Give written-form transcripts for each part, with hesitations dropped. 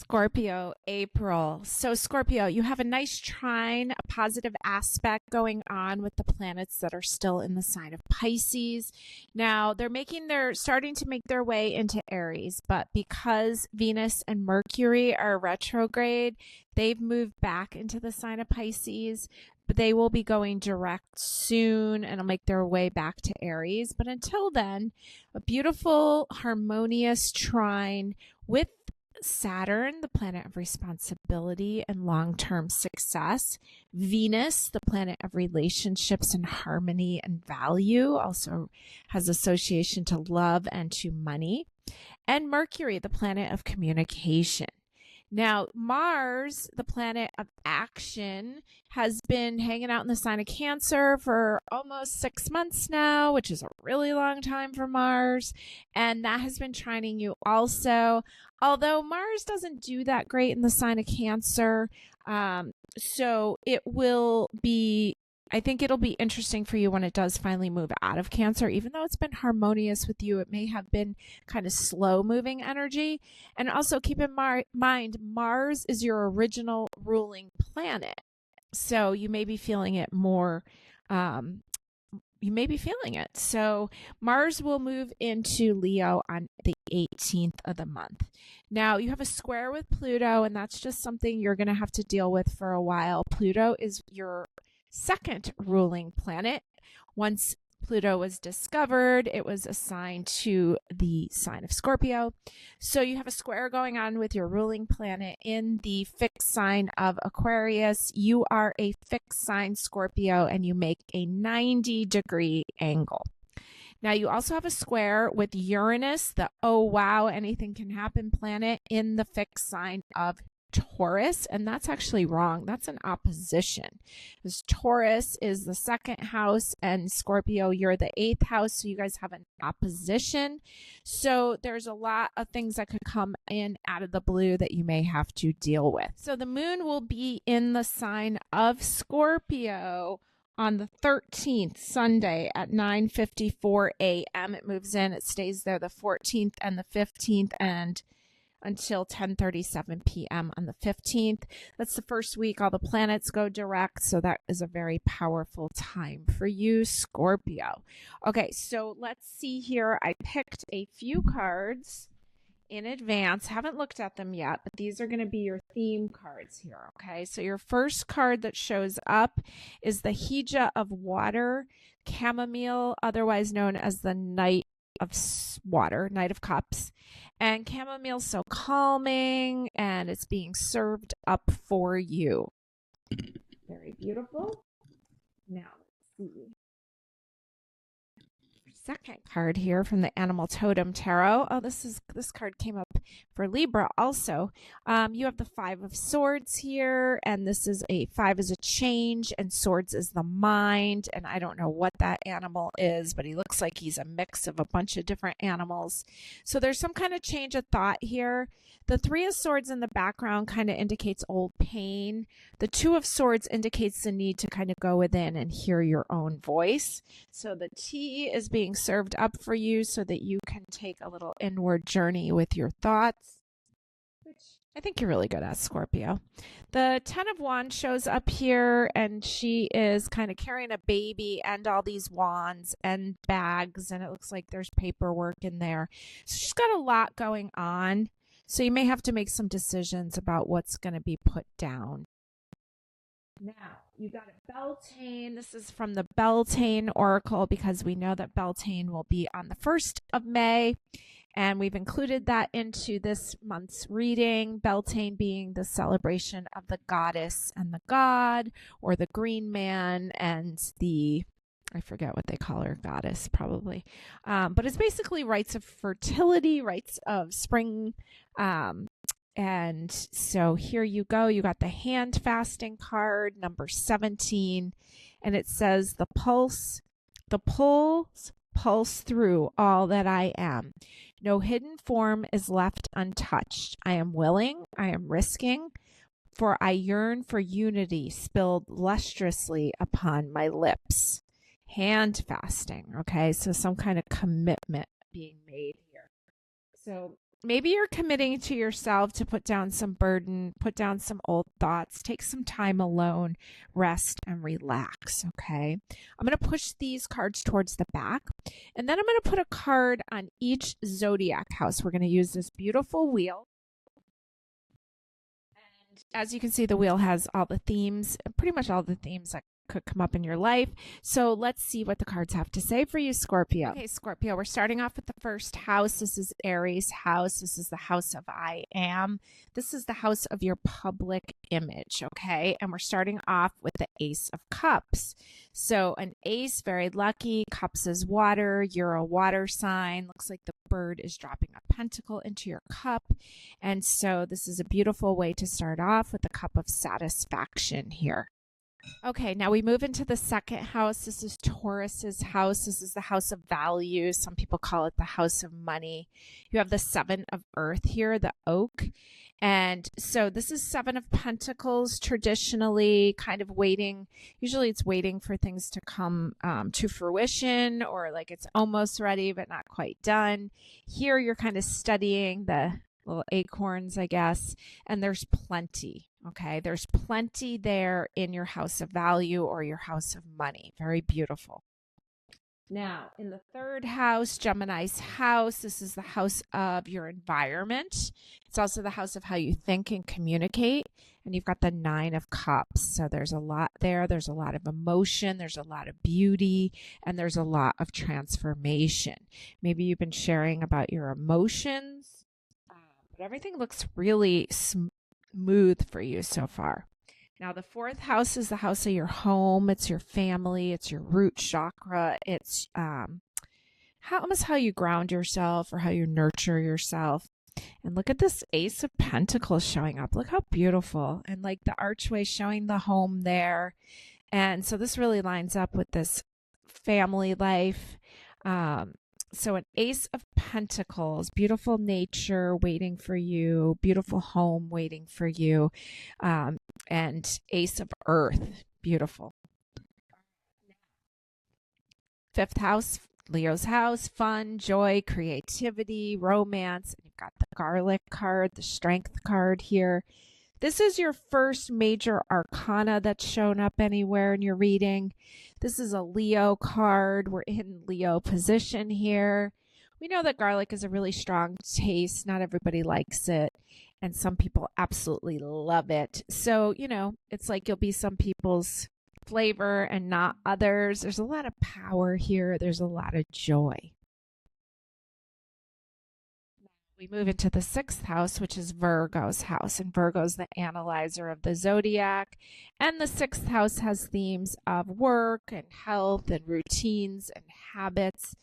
Scorpio, April. So Scorpio, you have a nice trine, a positive aspect going on with the planets that are still in the sign of Pisces. Now, they're starting to make their way into Aries, but because Venus and Mercury are retrograde, they've moved back into the sign of Pisces. But they will be going direct soon and will make their way back to Aries. But until then, a beautiful, harmonious trine with Saturn, the planet of responsibility and long-term success. Venus, the planet of relationships and harmony and value, also has association to love and to money. And Mercury, the planet of communication. Now, Mars, the planet of action, has been hanging out in the sign of Cancer for almost 6 months now, which is a really long time for Mars. And that has been trining you also. Although Mars doesn't do that great in the sign of Cancer. So it will be, I think it'll be interesting for you when it does finally move out of Cancer. Even though it's been harmonious with you, it may have been kind of slow moving energy. And also keep in mind, Mars is your original ruling planet. So you may be feeling it more. So Mars will move into Leo on the 18th of the month. Now you have a square with Pluto, and that's just something you're going to have to deal with for a while. Pluto is your second ruling planet. Once Pluto was discovered, it was assigned to the sign of Scorpio. So you have a square going on with your ruling planet in the fixed sign of Aquarius. You are a fixed sign Scorpio, and you make a 90-degree angle. Now you also have a square with Uranus, the oh wow, anything can happen planet, in the fixed sign of Taurus, and that's actually wrong. That's an opposition, because Taurus is the second house and Scorpio, you're the 8th house, so you guys have an opposition. So there's a lot of things that could come in out of the blue that you may have to deal with. So the moon will be in the sign of Scorpio on the 13th, Sunday at 9:54 a.m. It moves in, it stays there the 14th and the 15th, and until 10:37 p.m. on the 15th. That's the first week all the planets go direct, so that is a very powerful time for you, Scorpio. Okay, so let's see here. I picked a few cards in advance. Haven't looked at them yet, but these are going to be your theme cards here, okay? So your first card that shows up is the Hija of Water, Chamomile, otherwise known as the Knight of Water, Knight of Cups. And chamomile's so calming, and it's being served up for you. Very beautiful. Now, let's see. Second card here from the Animal Totem Tarot. Oh, this card came up for Libra also. You have the 5 of Swords here, and this is 5 is a change, and Swords is the mind, and I don't know what that animal is, but he looks like he's a mix of a bunch of different animals. So there's some kind of change of thought here. The 3 of Swords in the background kind of indicates old pain. The 2 of Swords indicates the need to kind of go within and hear your own voice. So the tea is being served up for you so that you can take a little inward journey with your thoughts, which I think you're really good at, Scorpio. The 10 of Wands shows up here, and she is kind of carrying a baby and all these wands and bags, and it looks like there's paperwork in there. So she's got a lot going on. So you may have to make some decisions about what's going to be put down. Now, you got a Beltane. This is from the Beltane Oracle, because we know that Beltane will be on the 1st of May, and we've included that into this month's reading. Beltane being the celebration of the goddess and the god, or the green man and the, I forget what they call her, goddess probably. But it's basically rites of fertility, rites of spring. And so here you go. You got the hand fasting card, number 17. And it says, the pulse pulse through all that I am. No hidden form is left untouched. I am willing, I am risking, for I yearn for unity spilled lustrously upon my lips. Hand fasting, okay? So some kind of commitment being made here. So maybe you're committing to yourself to put down some burden, put down some old thoughts, take some time alone, rest and relax. Okay. I'm going to push these cards towards the back, and then I'm going to put a card on each zodiac house. We're going to use this beautiful wheel. And as you can see, the wheel has all the themes, pretty much all the themes that could come up in your life. So let's see what the cards have to say for you, Scorpio. Okay, Scorpio, we're starting off with the first house. This is Aries' house. This is the house of I am. This is the house of your public image, okay? And we're starting off with the Ace of Cups. So an ace, very lucky. Cups is water. You're a water sign. Looks like the bird is dropping a pentacle into your cup. And so this is a beautiful way to start off with a cup of satisfaction here. Okay, now we move into the second house. This is Taurus's house. This is the house of value. Some people call it the house of money. You have the Seven of Earth here, the oak. And so this is Seven of Pentacles, traditionally kind of waiting. Usually it's waiting for things to come to fruition, or like it's almost ready but not quite done. Here you're kind of studying the little acorns, I guess, and there's plenty. Okay, there's plenty there in your house of value or your house of money. Very beautiful. Now, in the third house, Gemini's house, this is the house of your environment. It's also the house of how you think and communicate. And you've got the Nine of Cups. So there's a lot there. There's a lot of emotion. There's a lot of beauty. And there's a lot of transformation. Maybe you've been sharing about your emotions, but everything looks really smooth for you so far. Now, the fourth house is the house of your home. It's your family. It's your root chakra. It's almost how you ground yourself or how you nurture yourself. And look at this Ace of Pentacles showing up. Look how beautiful. And like the archway showing the home there. And so this really lines up with this family life. So an Ace of Pentacles, beautiful nature waiting for you, beautiful home waiting for you, and Ace of Earth, beautiful. Fifth house, Leo's house, fun, joy, creativity, romance. And you've got the Garlic card, the Strength card here. This is your first major arcana that's shown up anywhere in your reading. This is a Leo card. We're in Leo position here. We know that garlic is a really strong taste. Not everybody likes it, and some people absolutely love it. So, it's like you'll be some people's flavor and not others. There's a lot of power here. There's a lot of joy. We move into the sixth house, which is Virgo's house. And Virgo's the analyzer of the zodiac. And the sixth house has themes of work and health and routines and habits.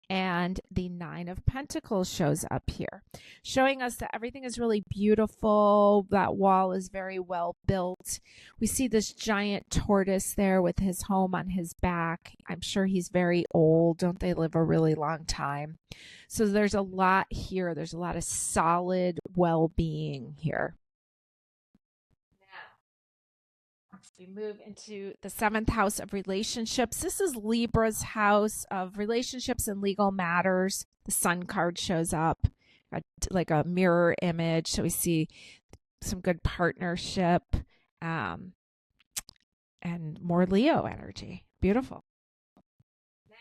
And the Nine of Pentacles shows up here, showing us that everything is really beautiful. That wall is very well built. We see this giant tortoise there with his home on his back. I'm sure he's very old. Don't they live a really long time? So there's a lot here. There's a lot of solid well-being here. We move into the seventh house of relationships. This is Libra's house of relationships and legal matters. The Sun card shows up like a mirror image. So we see some good partnership and more Leo energy. Beautiful. Now,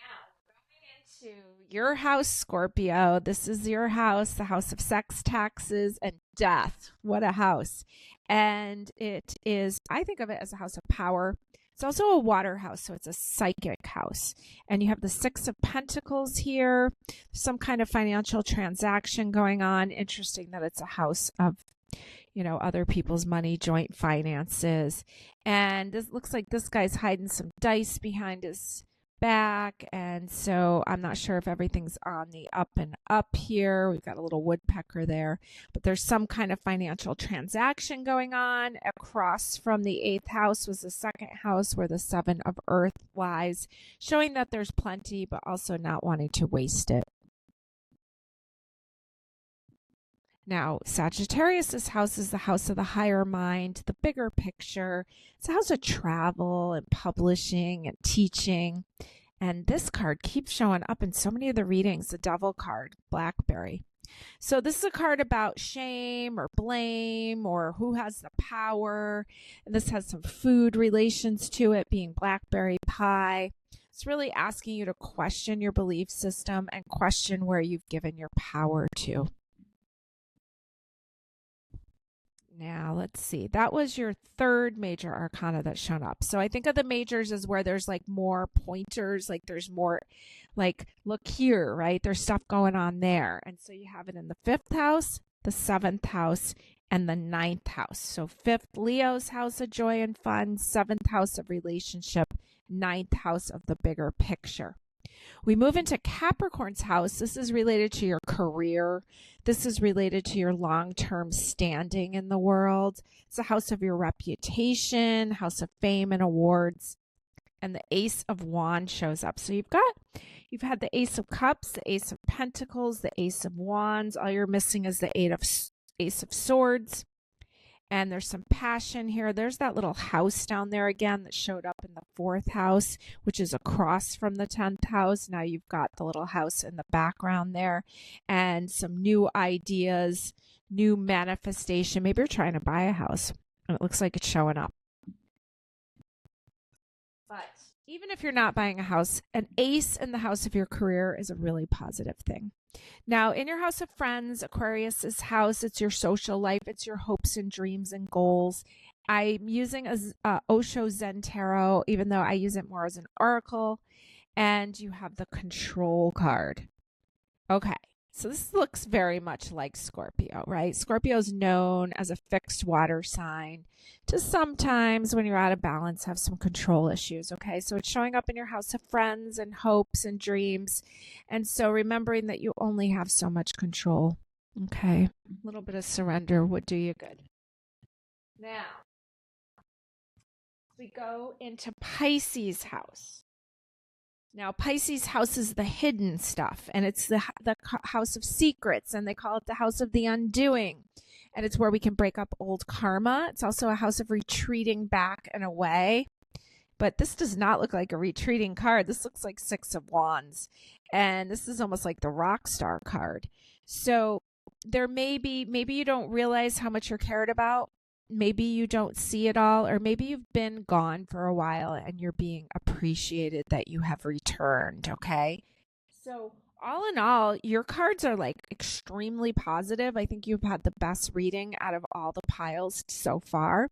going into your house, Scorpio. This is your house, the house of sex, taxes, and death. What a house. And it is, I think of it as a house of power. It's also a water house, so it's a psychic house. And you have the Six of Pentacles here, some kind of financial transaction going on. Interesting that it's a house of, other people's money, joint finances. And this looks like this guy's hiding some dice behind his back, and so I'm not sure if everything's on the up and up here. We've got a little woodpecker there, but there's some kind of financial transaction going on. Across from the eighth house was the second house where the Seven of Earth lies, showing that there's plenty, but also not wanting to waste it. Now, Sagittarius's house is the house of the higher mind, the bigger picture. It's a house of travel and publishing and teaching. And this card keeps showing up in so many of the readings, the Devil card, Blackberry. So this is a card about shame or blame or who has the power. And this has some food relations to it, being blackberry pie. It's really asking you to question your belief system and question where you've given your power to. Now, let's see. That was your third major arcana that's shown up. So I think of the majors as where there's like more pointers, like there's more like, look here, right? There's stuff going on there. And so you have it in the 5th house, the 7th house, and the 9th house. So 5th, Leo's house of joy and fun, 7th house of relationship, 9th house of the bigger picture. We move into Capricorn's house. This is related to your career. This is related to your long-term standing in the world. It's a house of your reputation, house of fame and awards. And the Ace of Wands shows up. So you've had the Ace of Cups, the Ace of Pentacles, the Ace of Wands. All you're missing is the Ace of Swords. And there's some passion here. There's that little house down there again that showed up in the 4th house, which is across from the 10th house. Now you've got the little house in the background there and some new ideas, new manifestation. Maybe you're trying to buy a house and it looks like it's showing up. But even if you're not buying a house, an ace in the house of your career is a really positive thing. Now, in your house of friends, Aquarius's house, it's your social life, it's your hopes and dreams and goals. I'm using a Osho Zen Tarot, even though I use it more as an oracle. And you have the control card. Okay, so this looks very much like Scorpio, right? Scorpio is known as a fixed water sign to sometimes, when you're out of balance, have some control issues, okay? So it's showing up in your house of friends and hopes and dreams. And so remembering that you only have so much control, okay? A little bit of surrender would do you good. Now, we go into Pisces house. Now, Pisces house is the hidden stuff, and it's the house of secrets, and they call it the house of the undoing. And it's where we can break up old karma. It's also a house of retreating back and away. But this does not look like a retreating card. This looks like 6 of Wands. And this is almost like the rock star card. So there maybe you don't realize how much you're cared about. Maybe you don't see it all, or maybe you've been gone for a while and you're being appreciated that you have returned, okay? So all in all, your cards are like extremely positive. I think you've had the best reading out of all the piles so far.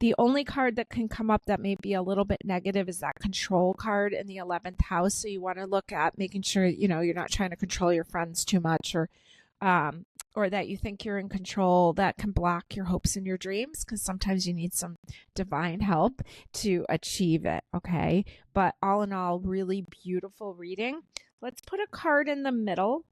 The only card that can come up that may be a little bit negative is that control card in the 11th house. So you want to look at making sure, you're not trying to control your friends too much, or that you think you're in control. That can block your hopes and your dreams, because sometimes you need some divine help to achieve it, okay? But all in all, really beautiful reading. Let's put a card in the middle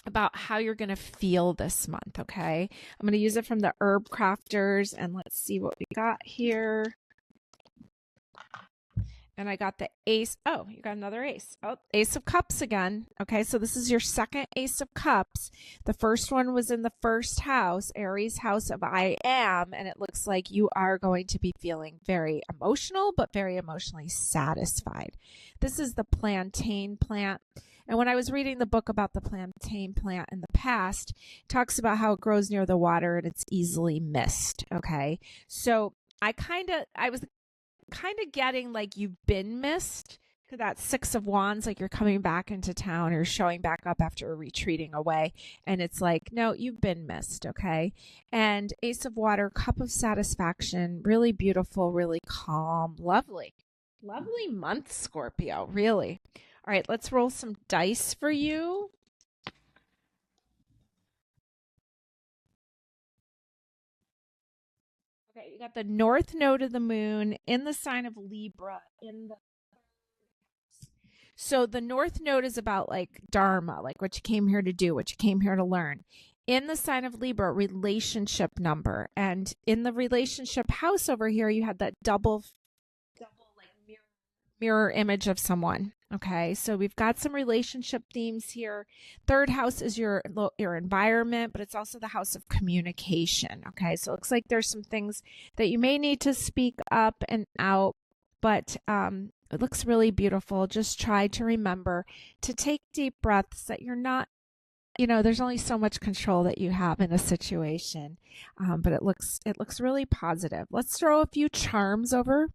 about how you're going to feel this month, okay? I'm going to use it from the Herb Crafters, and let's see what we got here. And I got the ace. Oh, you got another ace. Oh, Ace of Cups again. Okay, so this is your second Ace of Cups. The first one was in the 1st house, Aries house of I am. And it looks like you are going to be feeling very emotional, but very emotionally satisfied. This is the plantain plant. And when I was reading the book about the plantain plant in the past, it talks about how it grows near the water and it's easily missed. Okay, so I was kind of getting like you've been missed, because that 6 of Wands, like you're coming back into town or showing back up after retreating away, and it's like, no, you've been missed, okay? And Ace of Water, cup of satisfaction, really beautiful, really calm, lovely month, Scorpio, really. All right, let's roll some dice for you. Okay, you got the north node of the moon in the sign of Libra so the north node is about like dharma, like what you came here to do, what you came here to learn. In the sign of Libra, relationship number. And in the relationship house over here, you had that double like mirror image of someone. Okay, so we've got some relationship themes here. 3rd house is your environment, but it's also the house of communication. Okay, so it looks like there's some things that you may need to speak up and out, but it looks really beautiful. Just try to remember to take deep breaths, that you're not there's only so much control that you have in a situation, but it looks really positive. Let's throw a few charms over.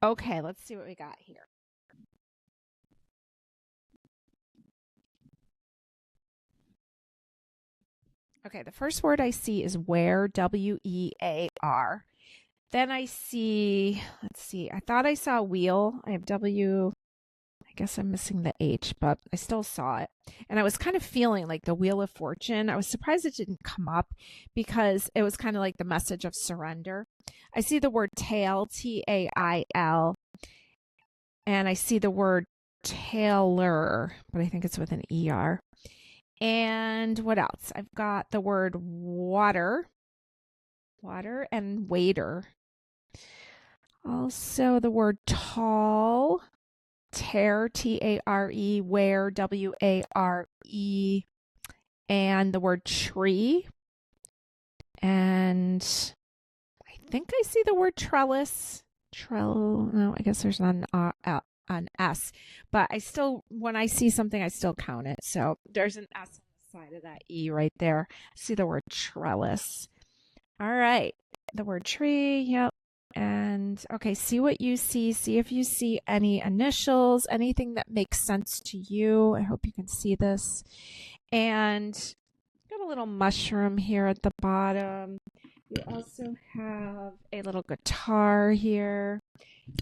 Okay, let's see what we got here. Okay, the first word I see is wear, W-E-A-R. Then I see, let's see, I thought I saw wheel. I have W, I guess I'm missing the H, but I still saw it. And I was kind of feeling like the Wheel of Fortune. I was surprised it didn't come up because it was kind of like the message of surrender. I see the word tail, T-A-I-L, and I see the word tailor, but I think it's with an E-R. And what else? I've got the word water and waiter. Also the word tall, tear, T-A-R-E, wear, W-A-R-E, and the word tree. And I think I see the word trellis. No, I guess there's not an S, but I still, when I see something, I still count it. So there's an S on the side of that E right there. I see the word trellis. All right. The word tree. Yep. And okay, see what you see. See if you see any initials, anything that makes sense to you. I hope you can see this. And got a little mushroom here at the bottom. We also have a little guitar here.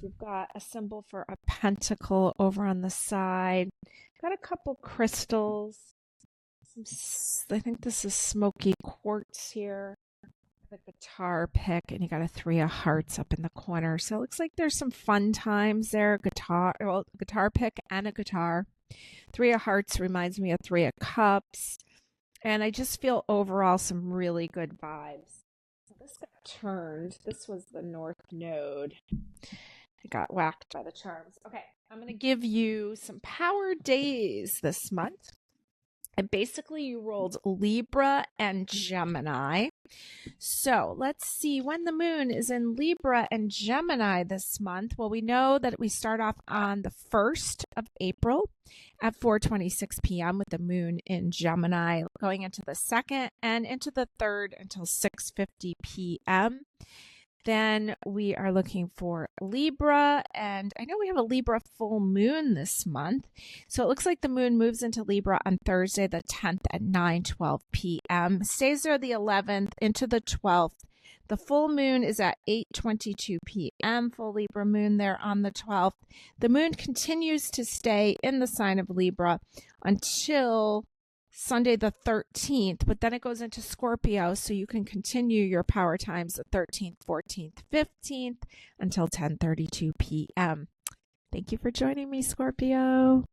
We've got a symbol for a pentacle over on the side. Got a couple crystals. I think this is smoky quartz here. The guitar pick, and you got a 3 of hearts up in the corner. So it looks like there's some fun times there. Guitar pick and a guitar. 3 of hearts reminds me of 3 of cups. And I just feel overall some really good vibes. So this got turned. This was the north node. It got whacked by the charms. Okay, I'm going to give you some power days this month. And basically you rolled Libra and Gemini. So let's see when the moon is in Libra and Gemini this month. Well, we know that we start off on the 1st of April at 4:26 p.m. with the moon in Gemini, going into the 2nd and into the 3rd until 6:50 p.m. Then we are looking for Libra, and I know we have a Libra full moon this month. So it looks like the moon moves into Libra on Thursday, the 10th at 9:12 p.m. Stays there the 11th into the 12th. The full moon is at 8:22 p.m. Full Libra moon there on the 12th. The moon continues to stay in the sign of Libra until Sunday the 13th, but then it goes into Scorpio, so you can continue your power times the 13th, 14th, 15th until 10:32 p.m. Thank you for joining me, Scorpio.